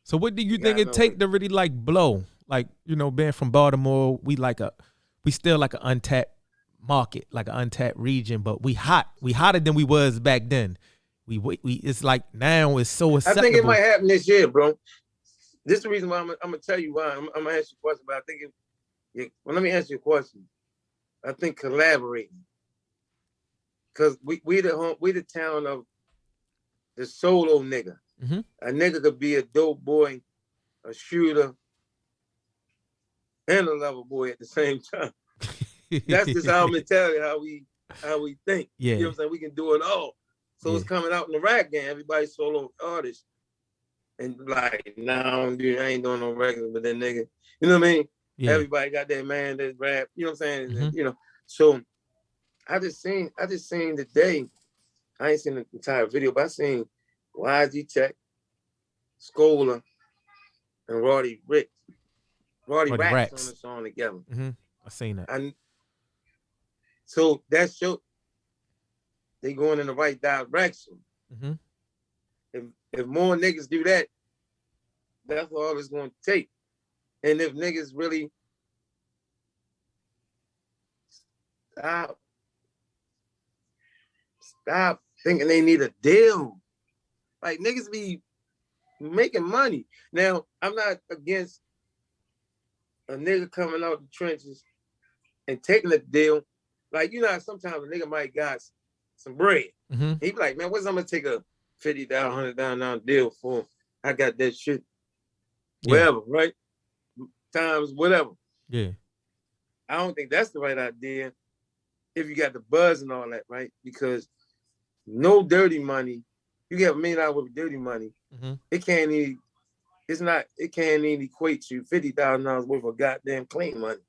So what do you You think gotta it know what. take to really like blow? Like, being from Baltimore, we still like an untapped market, like an untapped region, but we hot. We hotter than we was back then. We it's like now it's so I think it might acceptable. happen this year, bro. This is the reason why I'm gonna tell you why. I'm gonna ask you a question, but I think well, let me ask you a question. I think collaborating, because we the town of the solo nigga. Mm-hmm. A nigga could be a dope boy, a shooter, and a lover boy at the same time. That's just our mentality, how we think. You know Yeah. what I'm saying? We can do it all. So Yeah. it's coming out in the rap game. Everybody's solo artists. And like, nah, I ain't doing no regular, but then nigga, you know what I mean? Yeah. Everybody got that man that rap, you know what I'm saying? Mm-hmm. You know, so I just seen today, I ain't seen the entire video, but I seen YG Tech, Scholar, and Roddy Ricch. Roddy Or the Racks on racks. the song together. Mm-hmm. I seen that. And so that show they going in the right direction. Mm-hmm. If more niggas do that, that's all it's gonna take. And if niggas really stop stop thinking they need a deal. Like niggas be making money. Now, I'm not against a nigga coming out the trenches and taking a deal. Like, sometimes a nigga might got some bread. Mm-hmm. He be like, man, what's I'm gonna take a $50,000, $100,000 deal for? I got that shit. Yeah. Whatever, right? Times whatever. Yeah. I don't think that's the right idea if you got the buzz and all that, right? Because no dirty money. You get $1 million with dirty money. Mm-hmm. It can't even. It's not. It can't even equate to $50,000 worth of goddamn clean money.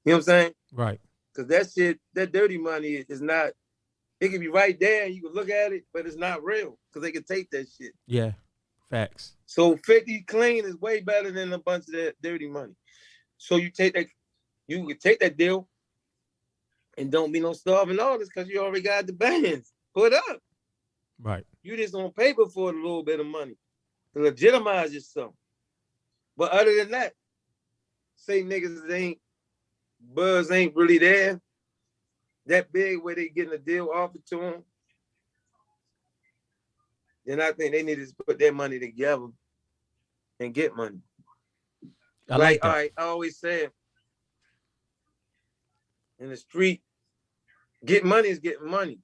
You know what I'm saying? Right. Because that shit, that dirty money is not. It can be right there. You can look at it, but it's not real because they can take that shit. Yeah. Facts. So 50 clean is way better than a bunch of that dirty money. So you can take that deal, and don't be no starving artist because you already got the bands put up. Right. You just on paper for a little bit of money to legitimize yourself. But other than that, say niggas buzz ain't really there that big where they getting a deal offered to them, then I think they need to put their money together and get money. I Like, like all that. right, I always say in the street, get money is getting money.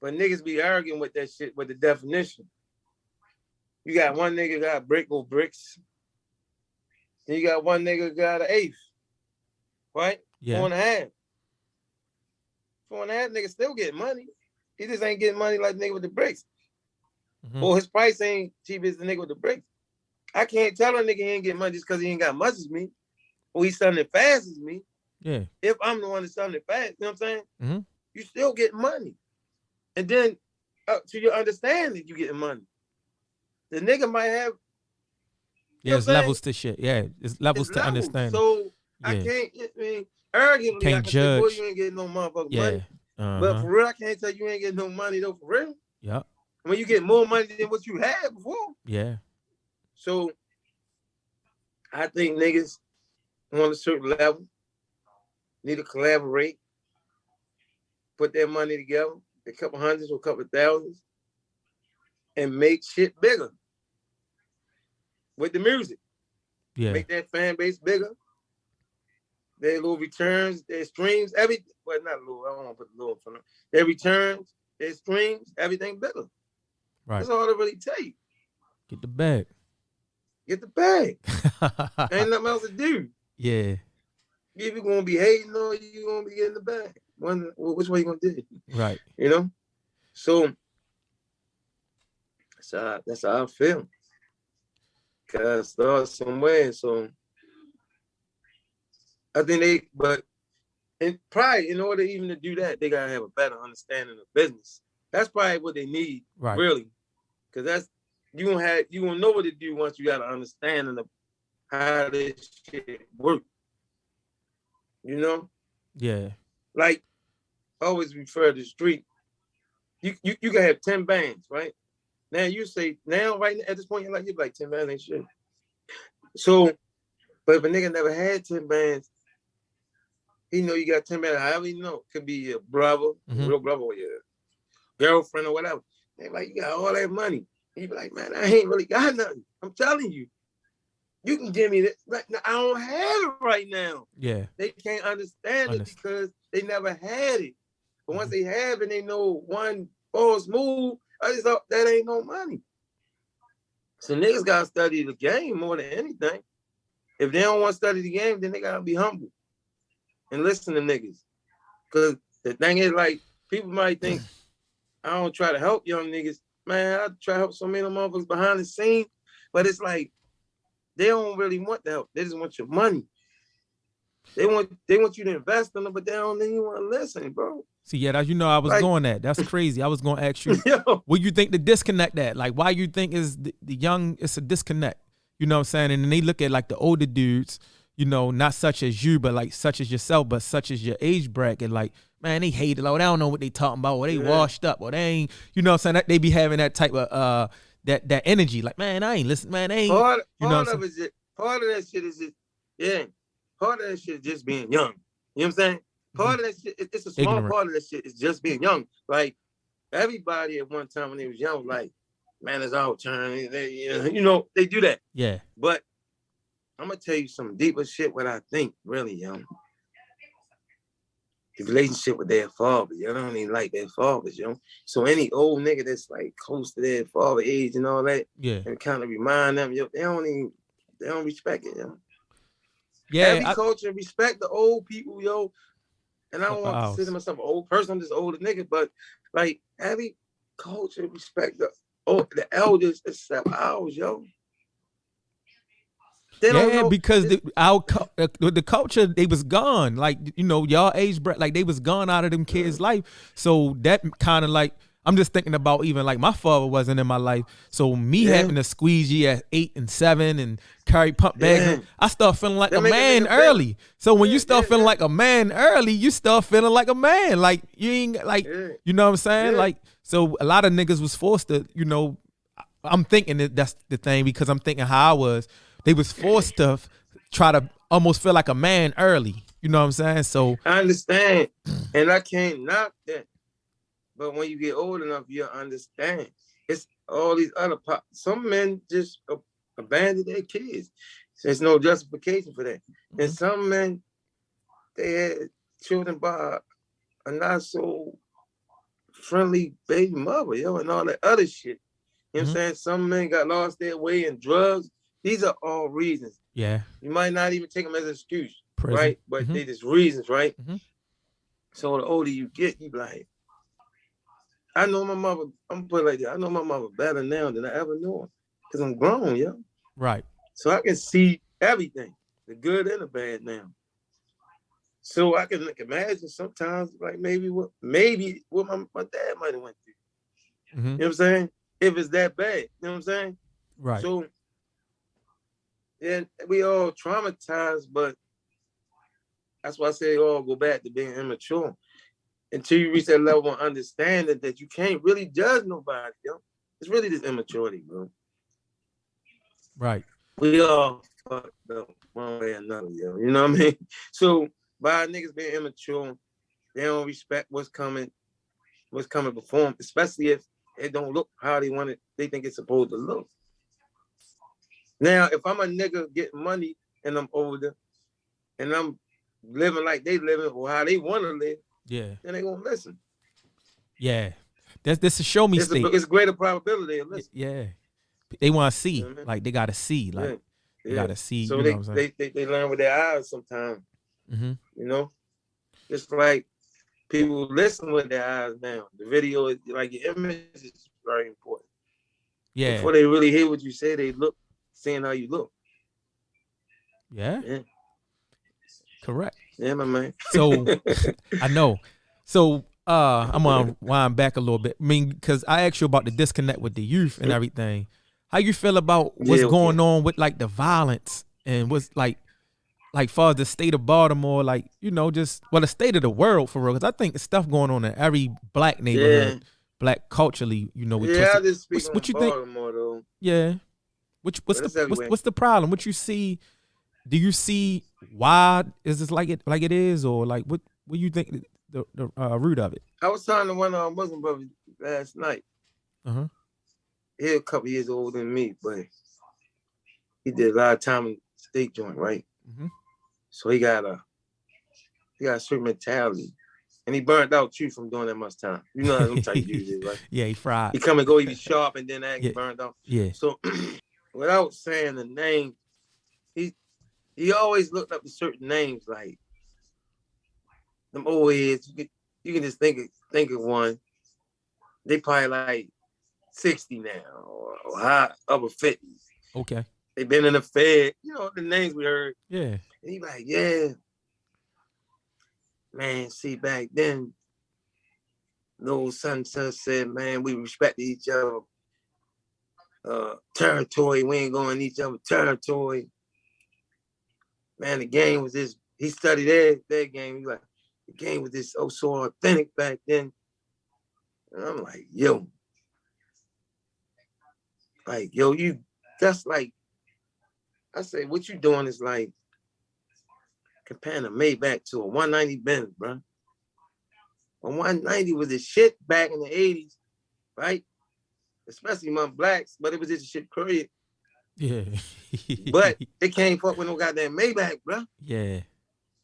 But niggas be arguing with that shit with the definition. You got one nigga got brick or bricks. Then you got one nigga got an eighth, right? Yeah. 4.5. 4.5 niggas still getting money. He just ain't getting money like the nigga with the bricks. Mm-hmm. Or his price ain't cheap as the nigga with the bricks. I can't tell a nigga he ain't getting money just because he ain't got much as me. Or he's selling it fast as me. Yeah. If I'm the one that's selling it fast, you know what I'm saying? Mm-hmm. You still get money. And then to your understanding, you getting money. The nigga might have, Yeah, it's levels to shit. Yeah, it's levels it's to levels. understanding. So I Yeah. can't, arrogantly, I Can't can say, boy, you judge. ain't getting no motherfucking Yeah. money. But Uh-huh. for real, I can't tell you ain't getting no money though, for real. Yep. When you get more money than what you had before. Yeah. So I think niggas on a certain level need to collaborate, put their money together, a couple hundreds or a couple thousands, and make shit bigger with the music. Yeah. Make that fan base bigger. Their little returns, their streams, everything. Well, not little, I don't want to put the little in front of them. Their returns, their streams, everything bigger. Right. That's all it really take. Get the bag. Get the bag. Ain't nothing else to do. Yeah. If you're gonna be hating or you're gonna be getting the bag. Which way you gonna do it? Right. You know? So that's how I feel. Gotta start somewhere. So I think probably in order even to do that, they gotta have a better understanding of business. That's probably what they need, Right. really. Cause that's you gonna know what to do once you got an understanding of how this shit works. You know? Yeah. Like I always refer to the street. You can have 10 bands, right? Now you say now right at this point in your life, you're like 10 bands ain't shit. So, but if a nigga never had 10 bands, he know you got 10 bands. However you know, could be your brother, real brother, or your girlfriend or whatever. They like, you got all that money. He be like, man, I ain't really got nothing. I'm telling you, you can give me that. Right now, I don't have it right now. Yeah. They can't understand it because they never had it. But once they have it, they know one false move, I just thought that ain't no money. So niggas gotta study the game more than anything. If they don't want to study the game, then they gotta be humble and listen to niggas. Cause the thing is, like, people might think I don't try to help young niggas. Man, I try to help so many motherfuckers behind the scenes, but it's like they don't really want the help. They just want your money. They want you to invest in them, but they don't even want to listen, bro. See, yeah, as you know, I was going at. That's crazy. I was going to ask you, what you think the disconnect that? Like, why you think is the young, it's a disconnect? You know what I'm saying? And then they look at like the older dudes, you know, not such as you, but like such as yourself, but such as your age bracket. Like, man, they hate it. Like, they don't know what they talking about, or they washed up, or they ain't, you know what I'm saying? They be having that type of, that energy. Like, man, I ain't listening, man, I ain't. Part of that shit is just, part of that shit is just being young. You know what I'm saying? Part of that shit, it's a small part of that shit is just being young. Like, everybody at one time when they was young, like, man, it's our turn. You know, they do that. Yeah. But I'm going to tell you some deeper shit what I think, really, young. The relationship with their father, you don't even like their fathers, yo. So any old nigga that's like close to their father age and all that, and kind of remind them, yo, they don't respect it, yo. Yeah. Every culture respect the old people, yo. And I don't want to consider myself an old person, I'm just an older nigga, but like every culture respect the elders except ours, yo. They don't know. Because the culture, they was gone. Like, you know, y'all age, like they was gone out of them kids' life. So that kind of like, I'm just thinking about even like my father wasn't in my life. So me having to squeeze you at 8 and 7 and carry pump bags, I start feeling like a man early. So when you start feeling like a man early, you start feeling like a man. Like you ain't like, you know what I'm saying? Like, so a lot of niggas was forced to, you know, I'm thinking that's the thing because I'm thinking how I was. They was forced to try to almost feel like a man early. You know what I'm saying? So I understand. And I can't knock that. But when you get old enough, you'll understand. It's all these other some men just abandon their kids. There's no justification for that. And some men, they had children by a not so friendly baby mother, yo, and all that other shit. You know what I'm saying? Some men got lost their way in drugs. These are all reasons. Yeah. You might not even take them as an excuse, right? But they just reasons, right? So the older you get, you be like, I know my mother, I'm gonna put it like that. I know my mother better now than I ever knew her. Because I'm grown, yo. Right. So I can see everything, the good and the bad now. So I can imagine sometimes like maybe what my dad might have went through. You know what I'm saying? If it's that bad, you know what I'm saying? Right. So and we all traumatized, but that's why I say all go back to being immature. Until you reach that level of understanding that you can't really judge nobody, yo. It's really this immaturity, bro. Right. We all fucked up one way or another, yo. You know what I mean? So by niggas being immature, they don't respect what's coming before them, especially if it don't look how they think it's supposed to look. Now, if I'm a nigga getting money and I'm older and I'm living like they living or how they want to live, then they gonna listen. Yeah. That's a show me state. It's a greater probability of listening. Yeah. They want to see. You know what I mean? Like they gotta see. Like they gotta see. So you know what I'm saying? they learn with their eyes sometimes. You know? Just like people listen with their eyes now. The video is like your image is very important. Yeah. Before they really hear what you say, they look, seeing how you look. Yeah. Correct. Yeah, my man. So I know. So I'm gonna wind back a little bit. I mean, because I asked you about the disconnect with the youth and everything. How you feel about what's going on with like the violence and what's like far as the state of Baltimore, like, you know, just the state of the world for real. Because I think stuff going on in every black neighborhood, black culturally, you know, with Yeah, I twisted. just speak What on you think? Baltimore though. Yeah. What's But it's everywhere. what's the problem? What you see? Do you see why is this like it is, or like what you think the root of it? I was talking to one of our Muslim brothers last night. Uh-huh. He's a couple years older than me, but he did a lot of time in state joint, right? Mm-hmm. So he got a certain mentality. And he burned out too from doing that much time. You know how them type dudes is, right? Yeah, he fried. He come and go, he be sharp and then act Yeah. burned out. Yeah. So without saying the name, he always looked up to certain names like them old heads. You can just think of one. They probably like 60 now or high upper 50s. Okay. They been in the Fed, you know, the names we heard. Yeah. And he like, yeah. Man, see, back then, those son said, man, we respected each other. Territory, we ain't going each other territory. Man, the game was this. He studied their game. He like, the game was this so authentic back then. And I'm like, yo, you, that's like, I say, what you doing is like comparing a Maybach to a 190 Benz, bro. A 190 was the shit back in the 80s, right? Especially among blacks, but it was just a shit period. Yeah. But it can't fuck with no goddamn Maybach, bro. Yeah.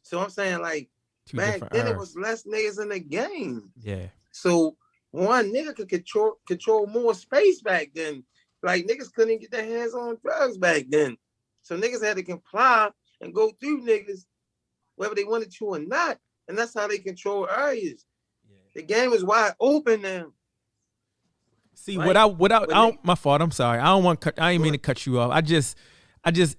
So I'm saying, like, Two back then eras. it was less niggas in the game. Yeah. So one nigga could control more space back then. Like, niggas couldn't even get their hands on drugs back then. So niggas had to comply and go through niggas, whether they wanted to or not. And that's how they control areas. Yeah. The game is wide open now. See, like, my fault. I'm sorry. I ain't mean to cut you off. I just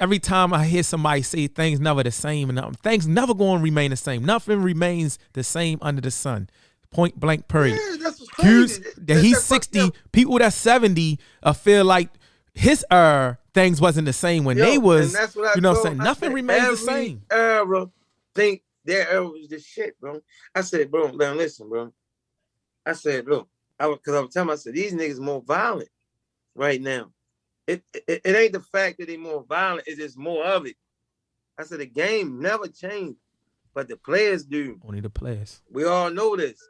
every time I hear somebody say things never the same, and things never going to remain the same. Nothing remains the same under the sun. Point blank period. Yeah, that's what's crazy. He's 60. People that's 70 feel like his things wasn't the same when they was. And that's what you know what I'm saying? Nothing remains the same. Era think their era was the shit, bro. I said, bro, now listen, bro. I said, look, because I was telling myself, these niggas more violent right now. It ain't the fact that they more violent, it's just more of it. I said the game never changed, but the players do. Only the players. We all know this.